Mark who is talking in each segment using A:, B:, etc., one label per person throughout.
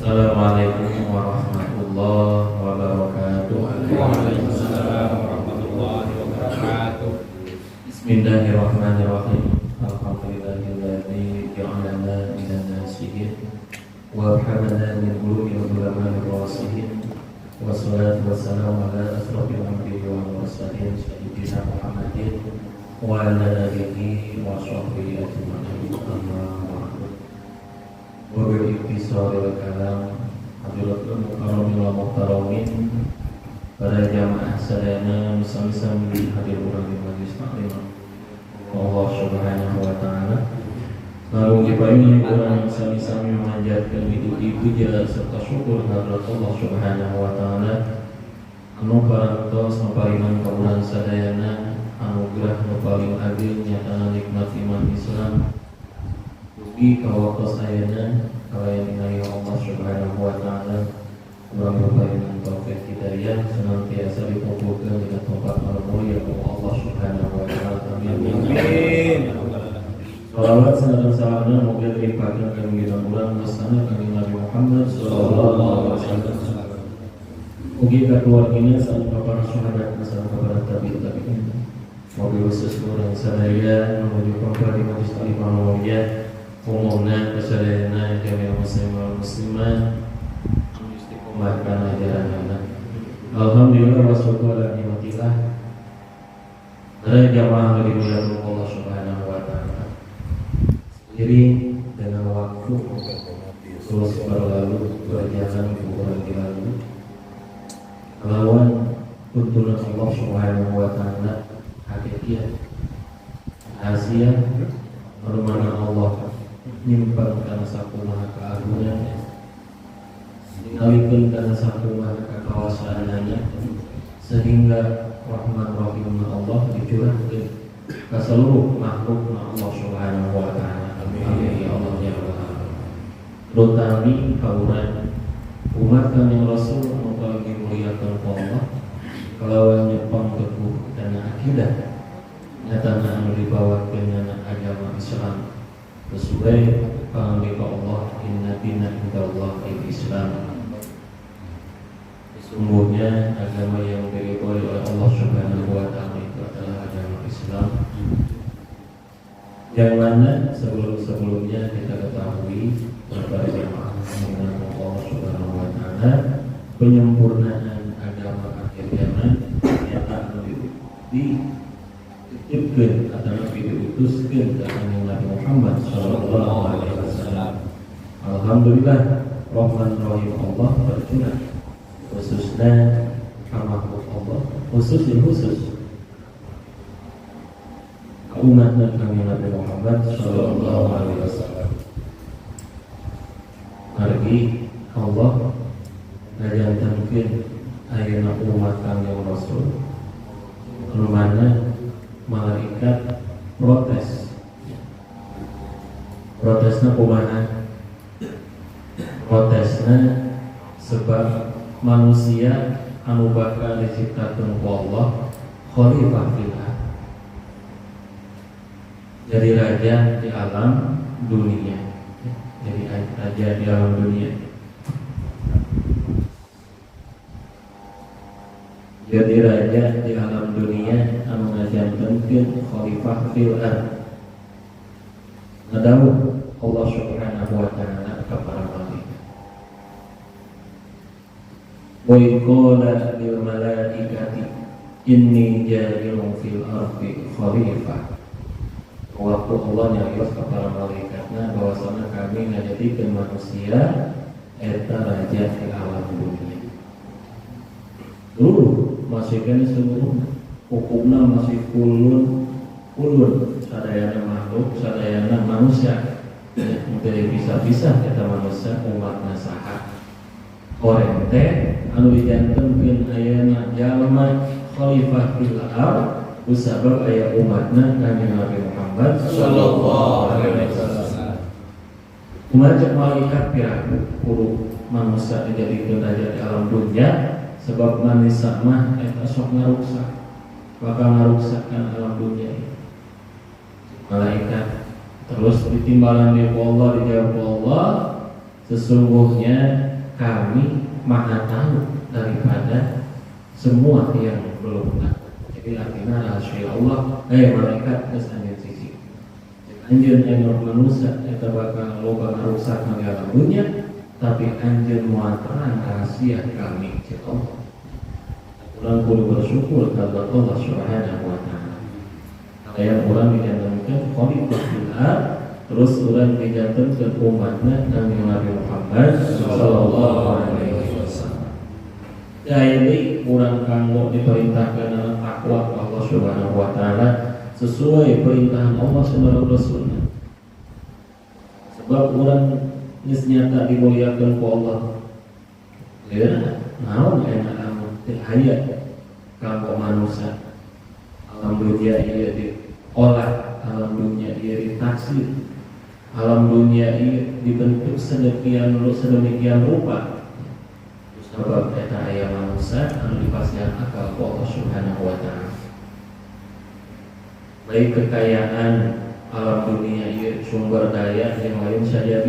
A: Assalamualaikum warahmatullahi wabarakatuh.
B: Waalaikumsalam warahmatullahi wabarakatuh.
A: Bismillahirrahmanirrahim. Alhamdulillahilladzi ja'alana minan nasihin wa habana min qulubil ulama'ir rasihin. Wassalatu wassalamu ala asrofil anbiya'i wal mursalin sayyidina Muhammadin wa ala alihi wa sahbihi ajma'in. Wa bil iktisaril kalam hadiratul mukarramin wal muhtaramin, para jamaah sadayana misal-misal hadir urang di majlis taklim Allah Subhanahu wa taala. Lalu diparingi urang misal-misal memanjatkan puja serta syukur hadrat Allah Subhanahu wa taala anu parantos maparingan ka urang sadayana anugerah nu paling ageng nyatana nikmat iman Islam ugi kawatos ayana kalayan inayu Allah Subhanahu wa taala urang maparingan taufik hidayah senantiasa dikumpulkeun dina tempat anu mulia Allah Subhanahu wa taala. Amin. Salawat dan salamna moga dilimpahkeun ka junjungan urang wasana ka Nabi Muhammad sallallahu alaihi wasallam. Ugi ka keluargina sareng para sahabat sareng para tabi'in. Moga khusus urang sadaya menuju ka di majlis taklim mulia umumna kasadayana jami'ul muslimin wal muslimat istiqomah kana ajaranna. Alhamdulillah wa syukur ala nikmatillah. Para jamaah dimuliakan Allah Subhanahu wa taala. Seiring dengan waktu terus berlalu berjalan bulan lalu lawan tuntunan Allah Subhanahu wa taala hakikat Asia mana Allah nyimpan kana sakumaha keagungan ngalikeun kana sakumaha kekawasaanana sehingga rahmat rahim Allah dicurahkeun ka seluruh makhluk Allah Subhanahu wa taala. Amin ya Allah ya Rabbal. Terutama kauran umat Kanjeng Rasul anu paling dimuliakan ku Allah kalawan nyepang teguh kana akidah nyatana anu dibawakeun kana agama Islam sesuai pangandika Allah inna dina indallahil Islam. Sesungguhnya agama yang diridhoi oleh Allah Subhanahu wa taala itu adalah agama Islam. Yang mana sebelum-sebelumnya kita ketahui para jemaah mengenai Allah Subhanahu wa taala penyempurnaan agama akhir zaman ternyata dititipkeun atau diutuskeun ka Nabi Muhammad sallallahu alaihi wasallam. Alhamdulillah rahman rahim Allah bercurah khususnya makhluk Allah khusus umat Nabi Muhammad sallallahu alaihi wasallam. Margi Allah ngajantankeun ayeuna umat Kanjeng Rasul anu mana malaikat protesna kumaha protesna sebab manusia anu bakal diciptakeun ku Allah khalifah fil ardh, jadi raja di alam dunia, jadi raja di alam dunia, jadi raja di alam dunia anu ngajantenkeun khalifah fil ardh. Ngadawu Allah Subhanahu wa taala ka para malaikat. Wa qala lil malaikati inni ja'ilun fil ardi khalifah. Waktu Allah nyarios ka para malaikatna bahwasana kami ngajadikeun manusia eta raja di alam dunia. Dulu masih kan seluruh hukumna masih kulun sadayana makhluk sadayana manusia dari bisa-bisa kita manusia umatna saha korente anu dijantenkeun ayeuna jalma khalifah fil ardh kusabab aya umatna Kanjeng Nabi Muhammad sallallahu alaihi wasallam. Umat malaikat piraku kudu manusia dijadikeun raja di alam dunia sebab manusia mah eta sok ngaruksak bakal ngaruksakan alam dunia ini. Malaikat terus ditimbalan di Allah dijawab Allah sesungguhnya kami maha tahu daripada semua yang belum tahu. Jadi artinya rahasia Allah, malaikat geus anjeun siji. Anjeun anu manusia eta bakal loba ngarusak di alam dunya, tapi anjeun moal terang rahasia kami cek Allah. Urang kudu bersyukur kepada Allah Subhanahu wa taala. Yang orang dijantankan khalifah fil ard, terus orang dijantankan umatnya Nabi Muhammad sallallahu alaihi wasallam. Jadi orang kanggo diperintahkan dalam takwa Allah Subhanahu wa taala sesuai perintahan Allah subhanahu Rasulnya. Sebab orang geus nyata dimuliakeun ku Allah. Ya, naon enak amun teu aya kanggo manusia. Alam dunia ieu diolah, alam dunia ieu ditaksir, alam dunia ieu dibentuk sedemikian rupa. Sebab eta aya manusia anu dipasihan akal ku Allah Subhanahu wa taala. Baik kekayaan alam dunia ieu sumber daya yang lain saja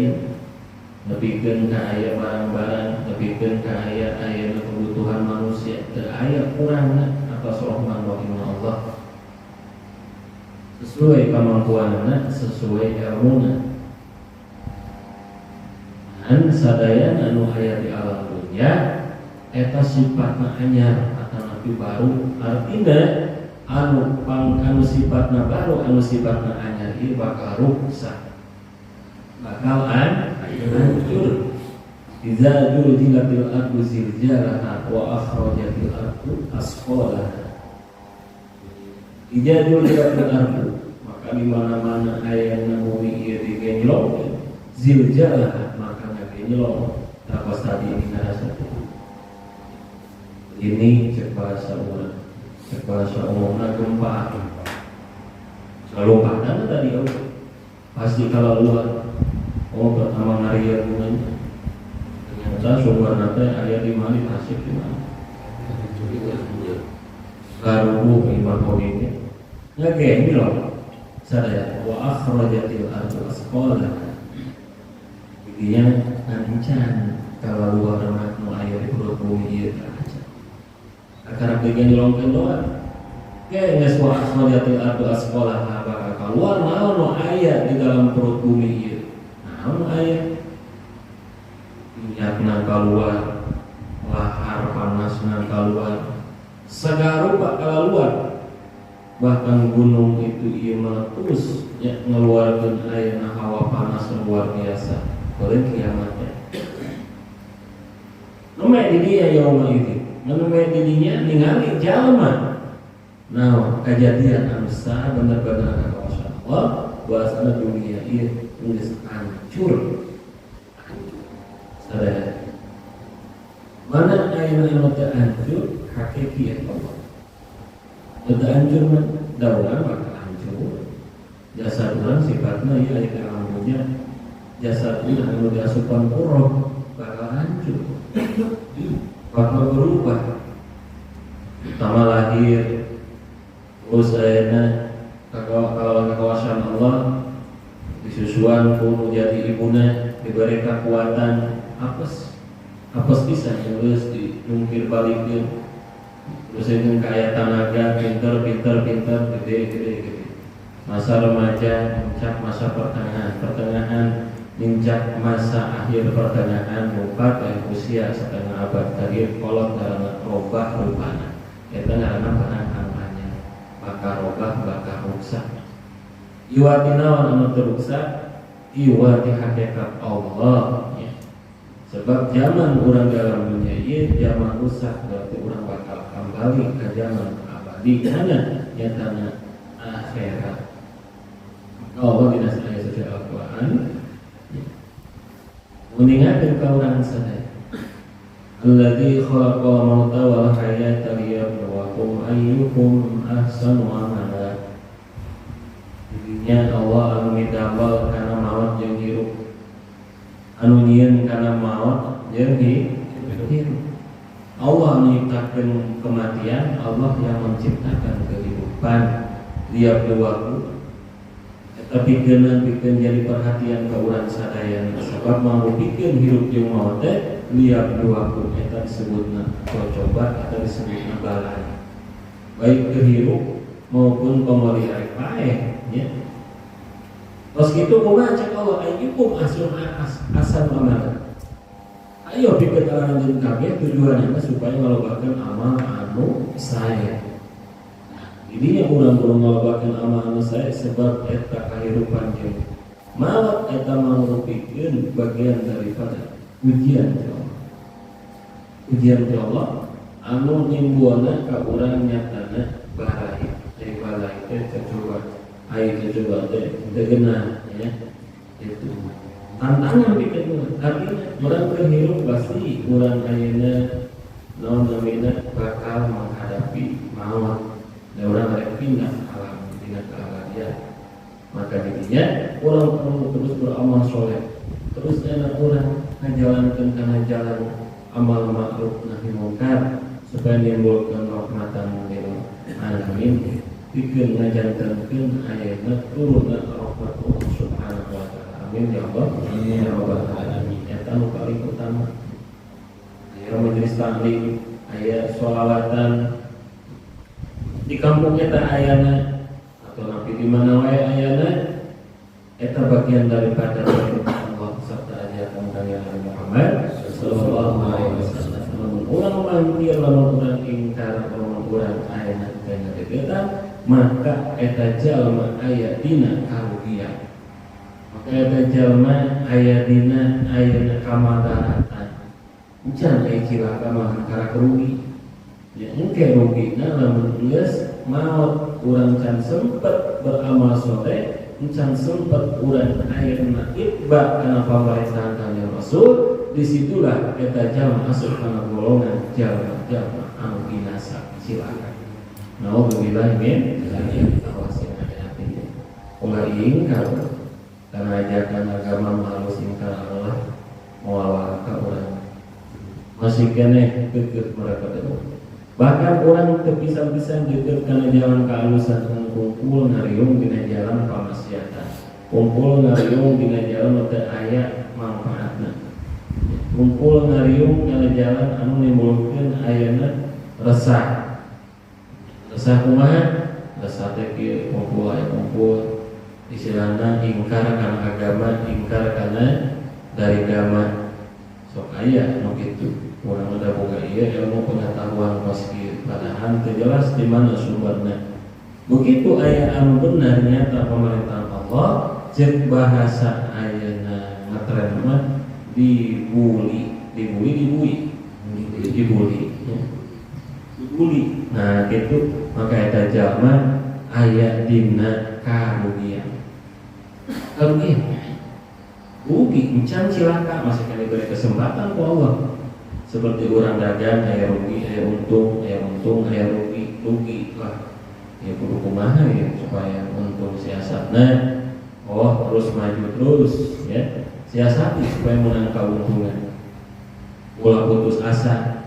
A: lebihkeun ka aya barang-barang, lebihkeun ka aya kebutuhan manusia, teu aya kurangna atas rahmat rahimah Allah. Sesuai kemampuanna, sesuai ilmuna. Dan sadaya anu aya di alam dunia eta sifatna anyar atau nabi baru, artinya anu sifatna baru, anu sifatna anyar ieu bakal rusak, bakal hancur. Iza juljilatil ardu ziljalaha wa akhrajatil ardu asqalaha. Iza juljilatil ardu, maka di mana-mana aya bumi ieu digenjlong, ziljalaha maka ngagenjlong. Tapos tadi ini ngarasa ini cek bahasa umumna gempa. Selalu padang tadi pasti kalau luar. Pertama ngarieu bunganya. Ternyata sumber nate aya di mana tasik di mana. Garubu imam kodine. Ngageni loh. Sadaya wa akhrajatil ardu asqalaha. Intinya ancan kalau luar mah nu aya di perut bumi ieu ancan. Akarang digenjlongkeun doa. Ge geus wa akhrajatil ardu asqalaha bakal keluar naon nu aya di dalam perut bumi ieu. Naon aya? Minyakna keluar, lahar panasna keluar, segala rupa keluar. Bahkan gunung itu ieu meletus, ya ngeluarkeun ayeuna hawa panas luar biasa. Beureun kiamatnya. Nume di dia yauma itu, nume di dinya ningali jalma. Nah, kejadian anu saha bener-bener kawasan Allah, bahasana dunia ieu geus hancur. Sadaya. Mana ayeuna anu teu hancur hakiki ya Allah. Teu hancur mah daulan bakal hancur. Jasad urang sifatna ieu aya di alam dunya. Jasad urang anu diasupan ku roh bakal hancur. Bakal berubah. Pertama lahir terus ayeuna kawasan Allah disusuan ku jadi ibuna diberi kekuatan apes bisa geus dijungkir balikeun terus jeung kaya tanaga pinter gede masa remaja muncak masa pertengahan muncak masa akhir pertengahan mungkat usia setengah abad tadi kolot karena robah rupana eta ngaranna barang kampanye bakal robah bakal rusak iwatina anu teruksak iwati hakikat Allah ya. Sebab zaman orang dalam dunia ini zaman rusak berarti orang bakal kembali ke zaman abadi hanya nyatana akhirat. Allah binasa ayat suci Al-Quran mengingatkan ke orang sadaya alladzi khalaqal mauta wal hayata liyabluwakum ayyukum ahsanu amala. Dirinya Allah anu midamel kana maut jeung hirup, anu nyieun kana maut jeung hirup. Allah menciptakan kematian, Allah yang menciptakan kehidupan. Liyabluwakum tapi pikeun jadi perhatian ka urang sadaya sabab mau pikeun hirup jeung maot teh liap duakeun eta disebutna coba atau disebutna balai baik kehirup maupun pemeliharaan paeh ya. Tos kitu kumaha cek Allah ayyukum asal amal. Ayo pikeun aranjeun kabeh tujuanna supaya ngalobakeun amal anu sae. Jadi yang urang-urang ngalobakeun amal anu sae sebab eta kahirupan jeung maot eta mangrupikeun bagian daripada ujian ti Allah. Ujian ti Allah anu nimbulna ka urang nyatana balai. Ai balai teh coba teh degeuna ya. Itu tantangan pikeun artinya urang kehirup pasti urang ayeuna naon namina bakal menghadapi maut. Orang yang pindah alam pindah ke alam ya, maka jadinya orang perlu terus beramal soleh, terus enak orang menjalankan karena jalan amal ma'ruf nahi munkar supaya menimbulkan rahmatan lil alamin. Bikin ngajantankeun ayatna turunna rahmat Allah subhanahu wa ta'ala. Amin ya Allah. Amin ya rabbal alamin. Eta nu paling utama. Aya majelis taklim, aya sholawatan di kampung eta ayana atau napi di mana wae ayana eta bagian daripada Allah serta ajaran Nabi Muhammad sallallahu alaihi wasallam. Urang mangtir lamun urang ingkar lamun urang ayana kana deueutan maka eta jalma aya dina karugian. Maka eta jalma aya dina ayana kamadaratan. Jangan aya cilaka mah karena kerugi. Ya engke rugina lamun geus maot urang can sempet beramal soleh, can sempet urang ayeuna itba kana pamerintahan Kanjeng Rasul, disitulah eta jalma asup kana golongan jalma anu binasa silakan. Nauzubillah min dzalik awasin hati. Ulah ingkar karena ajakan agama harus ingkar Allah moal ka urang. Masih kene keukeuh mereka teh. Bahkan orang terpisah-pisah deket karena jalan kehalusan kumpul ngariung dina jalan pamaksiatan, kumpul ngariung dina jalan teu aya manfaatna, kumpul ngariung dina jalan anu nimbulkeun ayana resah kumaha resah teh kieu kumpul aya kumpul istilahna ingkar kana agama, ingkar kana dari agama sok aya nu kitu. Orang ada boga ieu ilmu pengetahuan pasti padahal teu jelas di mana sumbernya. Begitu aya anu benar nyata pemerintahan Allah cek bahasa ayeuna ngetren mah dibuli. Nah gitu maka eta jalma aya dina karugian. Rugi encan cilaka masih kali diberi kesempatan ku Allah. Seperti orang dagang aya rugi, aya untung, aya rugi lah. Ya kudu kumaha ya supaya untung siasatna terus maju terus ya. Siasati supaya menang keuntungan. Ulah putus asa.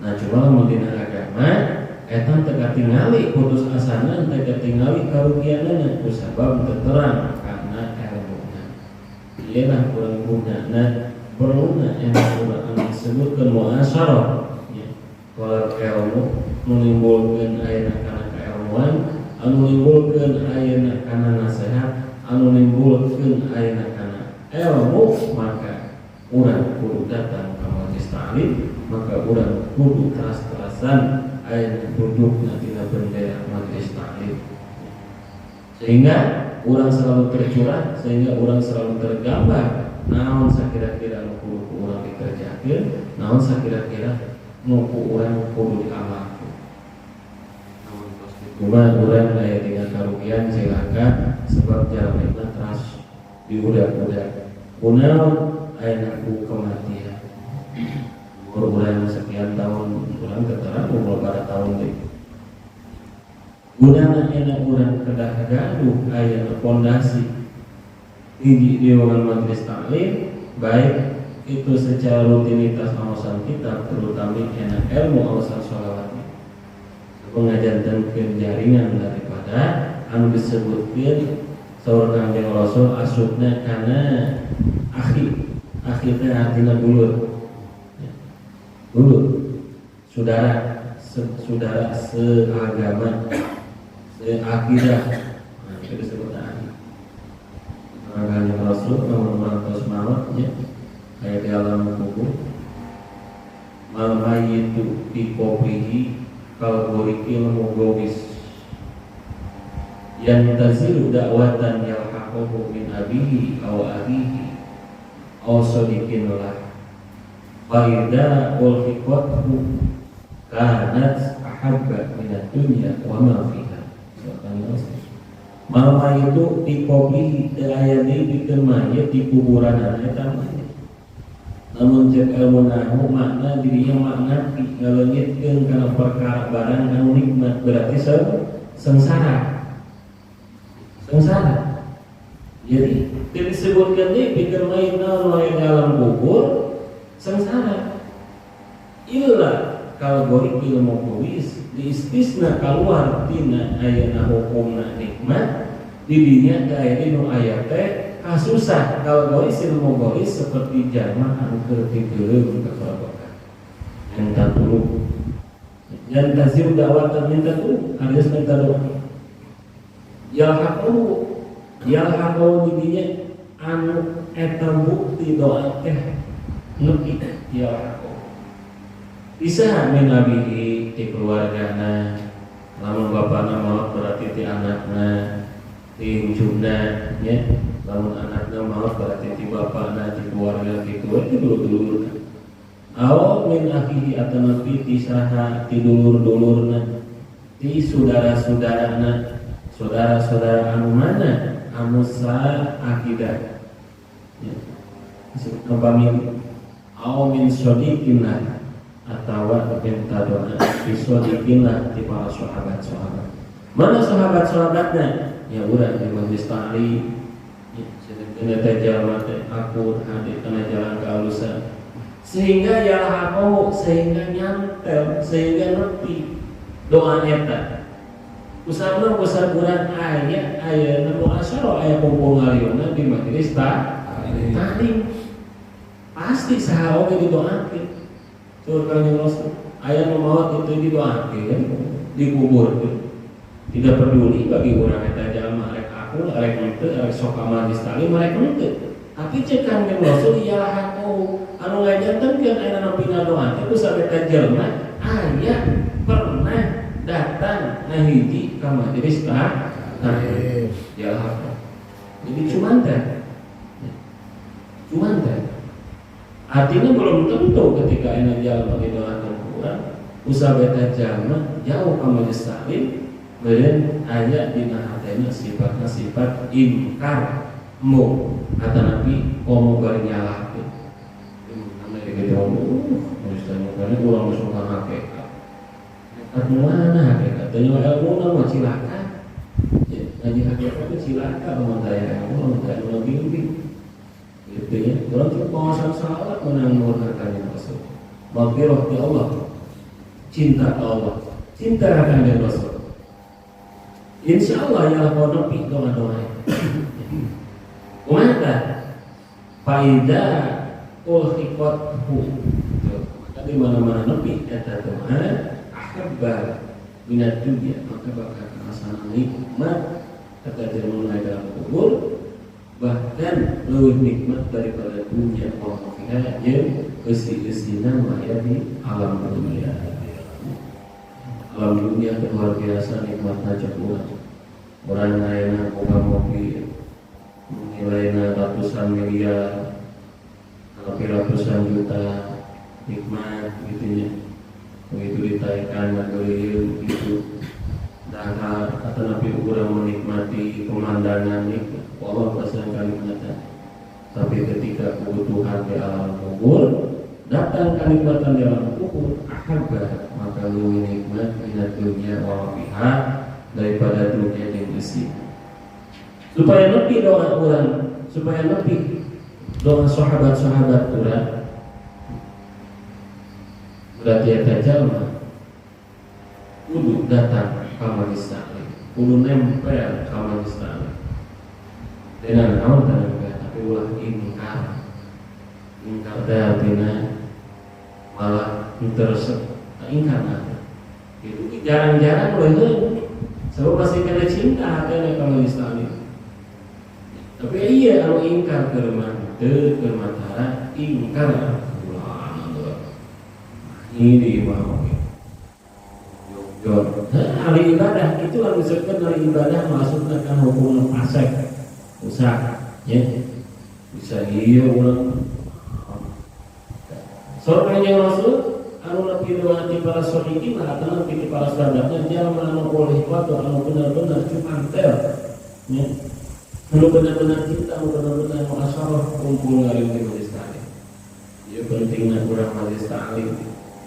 A: Nah cuma lamun dina agama eta teu katingali putus asana, teu katingali karugianna kusabab teu terang karena ilmuna. Ieu lah kurang gunana perluna yang disebutkan muasyarah ya. Kalau ilmu menimbulkan ayeuna kana keilmuan, anu nimbulkeun ayeuna kana nasihat, anu nimbulkeun ayeuna kana ilmu, maka urang kudu datang ka majelis taklim, maka urang kudu keras-kerasan ayeuna duduk dina bendera majelis taklim. Sehingga urang selalu tercurah, sehingga urang selalu tergambar naon sakira-kira nu kudu urang dikerjakeun, naon sakira-kira nu urang kudu diamalkeun. Namun pasti kumaha urang aya dina karugian cilaka sebab jalma teras diudak-udak. Kunaon aya ku kematian. Urang sekian tahun urang keterang umur pada tahun deui. Gunana ena urang kedah gaduh aya pondasi di orang majelis taklim, baik itu secara rutinitas awasan kita, terutama enak ilmu awasan sholawat, pengajaran dan jaringan daripada anu disebutkan saur Kanjeng Rasul asupna kana akhirnya artinya dulur saudara seagama seakidah. Nah, itu disebut akhi. Kanjeng Rasul namun terus mawat ya kayak di alam kubur mal mayyitu fi qabrihi kal gorikil mugawis yantazilu da'watan yalhaquhu min abihi aw ahihi aw sadiqin lah fa idza ulhiqathu kanat ahabba minad dunya wa ma fiha. Mama itu di kopi ayat di mayat di kuburan eta mayat. Namun cek ilmu nahu makna dirinya makna ngalengitkeun kana perkara barang anu nikmat berarti sengsara. Jadi disebutkan di pikir mayat dalam kubur sengsara. Illa kalau gori ilmu kuis di istisna keluar tina ayat hukumna nikmat didinya ke ayat nu ayat teh kasusah kalau goris ilmu goris seperti jama anu ketigeureum ka kalabokan yang tatulu yang tazir dakwatan yang tatulu harus minta doa yalhaqu didinya anu eta bukti doa teh nepi yalhaqu bisa minabihi di keluargana lamun bapana maut berarti ti anakna ti injuna ya lamun anakna maut berarti ti bapana ti keluarga kitu itu dulur-dulur aw min akhihi atana ti saha ti dulur-dulurna ti saudara-saudarana saudara-saudara anu mana anu sa akidah ya disebut pamili aw min sadiqina atau minta doa bisodikinlah di para sahabat-sahabat. Mana sahabat-sahabatnya? Ya udah di majlis ta'lim kena tajamat aku hadir kena jalan ke alusan sehingga ya aku sehingga nyantel sehingga ngerti doa eta usahana usahaburan ayat namu asyara ayat kumpul ngaliona di majlis ta'lim pasti sahabat didoakan. Kanjeng Rasul ayat maut itu didoakan dikubur tidak peduli bagi orang yang jalma rek aku rek henteu rek sok majlis ta'lim rek henteu tapi cek Kanjeng Rasul ialah aku anu ngajantenkeun aya nepi ngadoa itu sabeta jalma aya pernah datang ngahiji ka majlis ta'lim ialah aku jadi cuman artinya belum tentu ketika enak jalan bagi doakan kurang usaha beta jama jauh ke majlis ta'lim kemudian ayat dina hatena sifatnya sifat inkar mu kata Nabi komo bari nyalahkeun namanya gitu majlis ta'lim karena kurang masuk ke hakikat atuh mana hakikat tanya ilmu nama cilaka ya ngaji hakikat itu cilaka lamun taya ilmu taya nu bimbing gitu ya, orang cuma pengawasan salat menang mengatakan Rasul. Maghfirah di Allah, cinta Allah, cinta akan Rasul. Insya Allah ya mau nepi doa-doa. Kumata, faida ulhiqathu. Maka di mana-mana nepi kata doa, ahabba minat dunia maka bakal kerasan nikmat kata jalan dalam kubur. Bahkan lebih nikmat daripada dunia Allah yang isi-isina maya di alam dunia. Alam dunia luar biasa nikmatnya cepulah. Orang lainnya buka mobil, nilainya ratusan miliar, tapi ratusan juta nikmat gitunya. Begitu ditaikan ngageliu gitu. Dahar atau Nabi orang menikmati pemandangan nikmat. Allah pasang kalimatnya. Tapi ketika kebutuhan di alam kubur datang kalimatan di alam kubur ahabba maka lebih nikmat minat dunia wa pihak daripada dunia yang isi. Supaya lebih doa orang, supaya lebih doa sahabat-sahabat orang berarti ya jalma kudu datang ke majlis ta'lim, kudu nempel ke majlis ta'lim. dengan naon tenaga tapi ulah ingkar teh artinya malah terus ingkar itu jarang-jarang loh sebab pasti kena cinta hati kalau Islam. Tapi iya kalau ingkar ke matara ingkar ini mau hari ibadah itu harus disebutkan hari ibadah masukkan kan hukuman fasik rusak ya bisa iya ulang seorang yang Rasul anu nabi riwayat para sahihin atau nabi para sahabatnya jalma anu boleh atau anu benar-benar cuma tel ya anu benar-benar cinta anu benar-benar muasyarah kumpul ngalim di majelis taklim. Ya pentingnya urang majelis taklim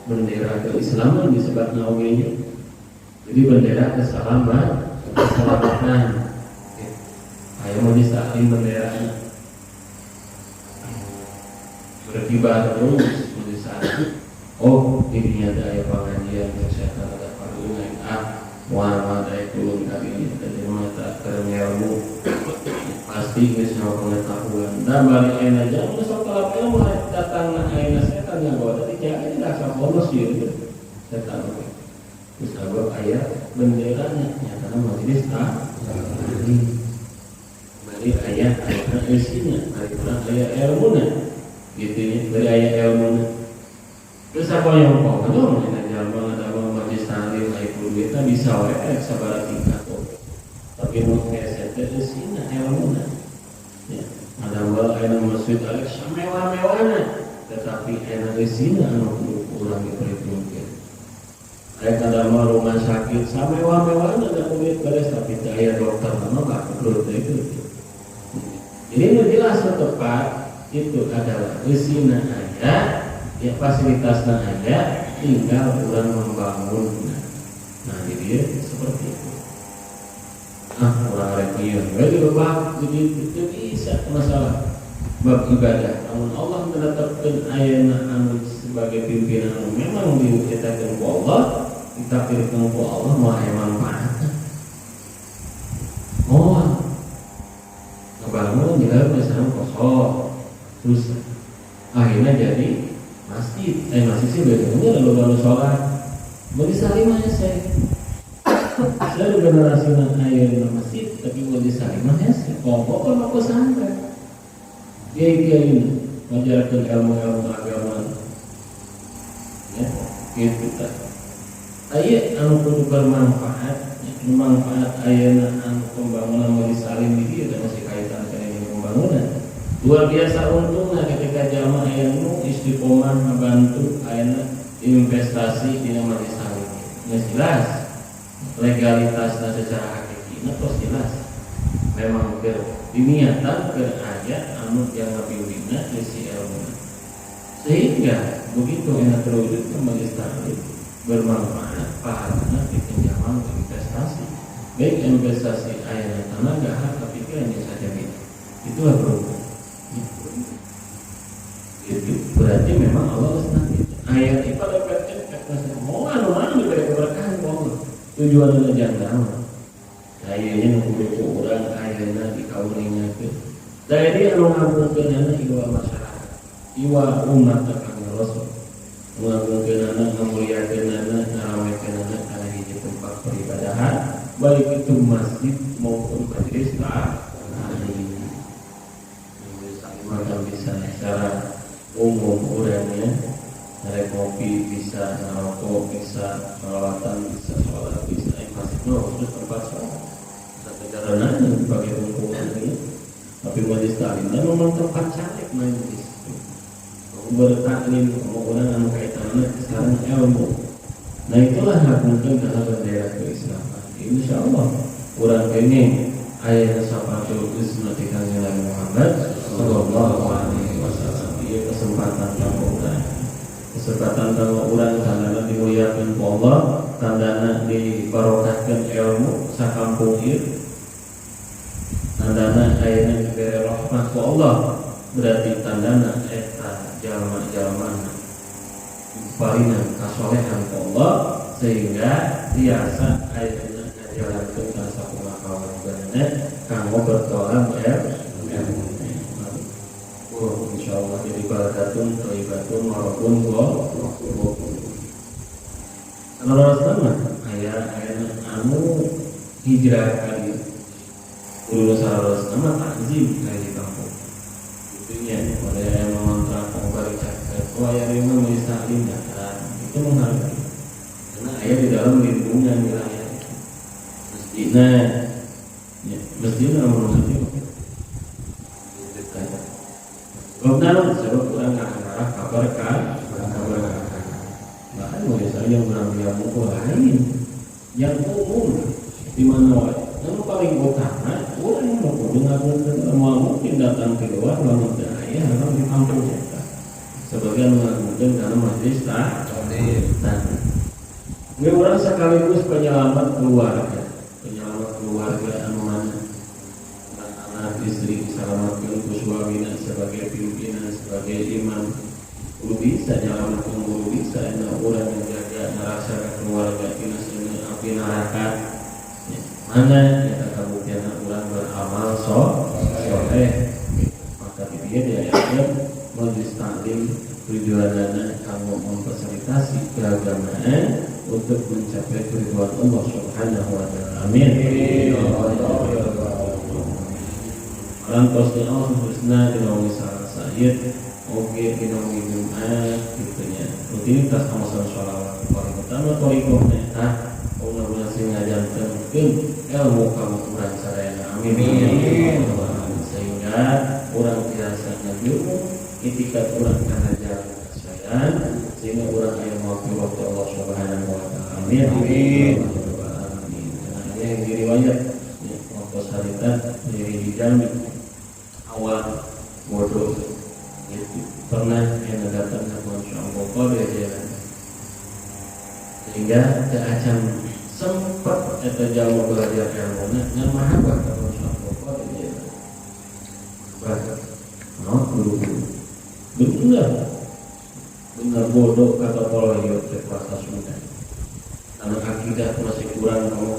A: bendera keislaman disebut naungnya. Jadi bendera keselamatan. Ayo majelis taklim benderanya berkibar terus majelis taklim. Oh, ini ada ayat pengajian kesehatan ada panduan Muhammad ayat turun kali ini dari mata ilmu pasti bisa pengetahuan dan balik aina jangan besok kalau kamu mau datang aina setan yang bawa tadi jangan tidak sapolos gitu setan bisa buat ayat benderanya nyata majelis dari ayat isinya dari ayat ilmunya gitu ya dari ayat ilmunya. Terus apa yang kau kenal dengan jalan ada majelis taklim itu kita bisa wae sabar tingkat tapi mau kayak di sini ilmunya ya ada wal aina masjid Alex mewah-mewahnya tetapi enak di sini anu kurang diperhitungkan. Ada rumah sakit sama mewah-mewahnya ada duit beres tapi daya dokter mana nggak perlu itu. Jadi jelas tepat itu adalah di sini aja ya fasilitasnya ada tinggal orang membangun. Nah jadi seperti itu. Orang rekian, bagi bab jadi itu bisa masalah bab ibadah. Namun Allah menetapkan ayat anu sebagai pimpinan memang diucapkan ku Allah, kita pilihkan ku Allah mau manfaat. Oh, ngebangun jalan misalnya kosong, susah. Akhirnya jadi masjid. Masjid sih bedanya lalu sholat. Bagi salimah saya. Saya generasi ayat masjid tapi mau disalimah ya sih pokok kan aku sampai dia ini mengajarkan ilmu agama ya gitu kan ayat anu kudu bermanfaat ayat anu pembangunan mau disalim di dia dan masih kaitan dengan pembangunan luar biasa untungnya ketika jamaah ilmu istiqomah membantu ayat investasi di nama disalim jelas legalitasnya secara hakiki terus jelas memang diniatan ke ayat anu yang ngabimbingna isi ilmu sehingga begitu enak terwujud majelis taklim bermanfaat pahalanya di pinjaman investasi baik investasi ayat tenaga harta pikirannya saja itulah berubah itu berarti memang Allah senang ayat itu pada mau anu diberi keberkahan Allah tujuan adalah jangan ayahnya nunggu orang ayahnya dikawinnya ke dari anu ngabungkeun anak iwa masyarakat iwa umat akan Rasul ngabungkeun anak ngamuliakeun anak ngaramekeun anak kana hiji tempat peribadahan baik itu masjid maupun majelis taklim maka bisa secara umum orangnya naik kopi bisa, ngerokok bisa, sholawatan bisa, sholat bisa, masih terus tempat sholat bisa kejarannya dipakai tungkungan ini tapi majelis taklim dan memang tempat cantik main di situ bertaklim, orang anu kaitannya sekarang ilmu nah itulah hak mungkin karena bendera keislaman insya Allah orang ini ayat sahabatul ismati kanjeng Nabi Muhammad sallallahu alaihi wasallam ia kesempatan kalau orang tandana dimuliakan Allah tandana dibarokahkan ilmu sakampung ieu tandana ayeuna diberi rahmat ku Allah berarti tandana eta jalma-jalma parinan kasolehan ku Allah sehingga biasa ayeuna ngajalankeun ka sakumaha kawajibanna kanggo bertolak Oh, insyaallah jadi baradatun thayyibatun walaupun kalau sama ayah anu hijrah kali dulu salah nama takzim kali di kampung itunya pada yang mengontrak pemberikan ayah memang misalin datang itu menghargai karena ayah di dalam lingkungan wilayah mestinya menurut Kemudian sebab orang ngarah kabar bahkan misalnya orang yang mukul lain yang umum di mana yang paling utama orang yang mau mungkin datang ke luar bangun daya harus di kampung kita sebagian orang mungkin dalam majlis tak orang sekaligus penyelamat keluarga anu mana anak istri diselamatkan ke suaminya sebagai pimpinan sebagai imam guru bisa nyelamatkan guru bisa orang yang jaga merasa keluarga kita api neraka mana kita kabuktian orang beramal soleh maka dia majlis taklim tujuannya kamu memfasilitasi keagamaan untuk mencapai keridhaan Allah Subhanahu wa taala. Amin. Orang pasti Allah husna dinaungi salah sayyid oke dinaungi Jumat gitunya rutinitas amalan sholawat paling utama torikoh neta Allah sing ngajantenkeun ilmu kamu urang sadayana amin sehingga orang biasa ngajilmu itikat orang kana jalan kesayan sehingga orang aya mafi waktu Allah Subhanahu wa taala amin karena yang diriwayat waktu saritan dari dijamin awal bodoh itu pernah yang datang ke Masya Allah dia jalan sehingga keacam sempat atau jauh belajar ilmu yang mahabah ke Masya Allah dia jalan benar bodoh kata poloyot ke kuasa Sunda karena akidah masih kurang kamu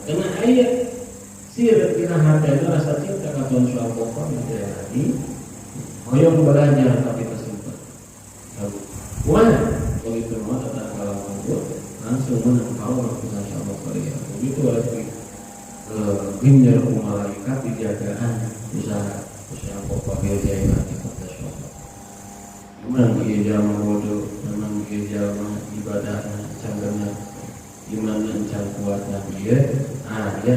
A: karena ayat sirat kita hati rasa cinta ke Tuhan Subhanahu lagi yang belajar tapi kesempat wah begitu mau tentang kalau membuat langsung menangkau Tuhan Subhanahu begitu lagi ginjal malaikat dijagaan usaha Subhanahu dia lagi kata Subhanahu memang dia bodoh memang dia ibadah canggahnya iman dan kuatnya dia ada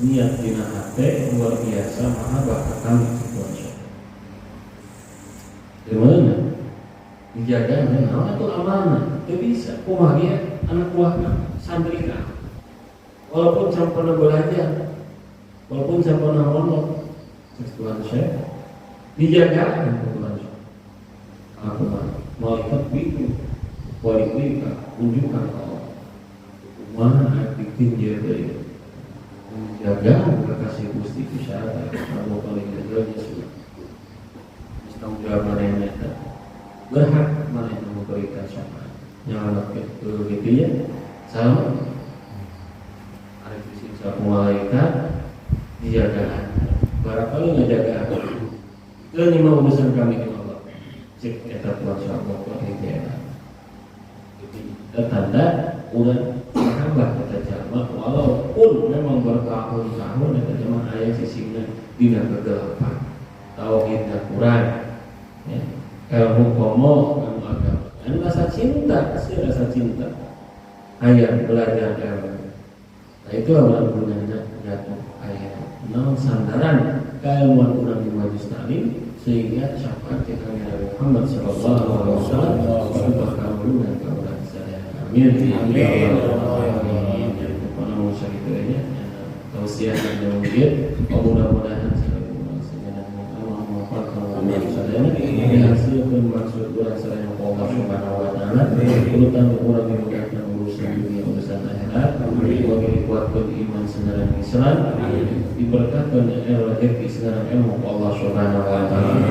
A: niat dina hati luar biasa mahabah kami Tuhan. Di mana? Dijaga dengan itu amanah. Itu bisa. Kumaha anak buahnya santri kan. Walaupun sampana belajar, walaupun sampana ngomong, Tuhan saya dijaga dengan Tuhan. Aku malaikat bingung, wali tunjukkan Allah. Mana bikin dia dari jaga kasih gusti isyarat kamu paling jaga sudah tanggung jawab mana yang nyata berhak mana yang memberikan syafaat nyalamatkan gitu ya sama ada disiksa malaikat dijaga barangkali ngejaga apa itu lima urusan kami di Allah cek kata Tuhan Subhanahu itu tanda udah tambah kata jamaah walaupun memang bertahun-tahun kata jamaah ayat sisinya tidak kegelapan tauhidnya kurang ya ilmu komo ilmu agama dan rasa cinta ayat belajar ilmu nah itu awal gunanya jatuh ayat namun sandaran keilmuan kurang di majlis taklim sehingga syafaat kita Nabi Muhammad sallallahu alaihi wasallam bakal dengan kaulah saya amin tausiah yang mungkin mudah-mudahan dihasilkan maksud orang saya Allah Subhanahu wa taala terutama orang yang menggunakan urusan dunia urusan akhirat bagi kuatkan iman senaran Islam diberkatkan rezeki senaran ilmu Allah Subhanahu wa taala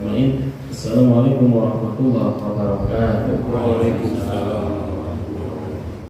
A: amin Assalamualaikum warahmatullahi wabarakatuh.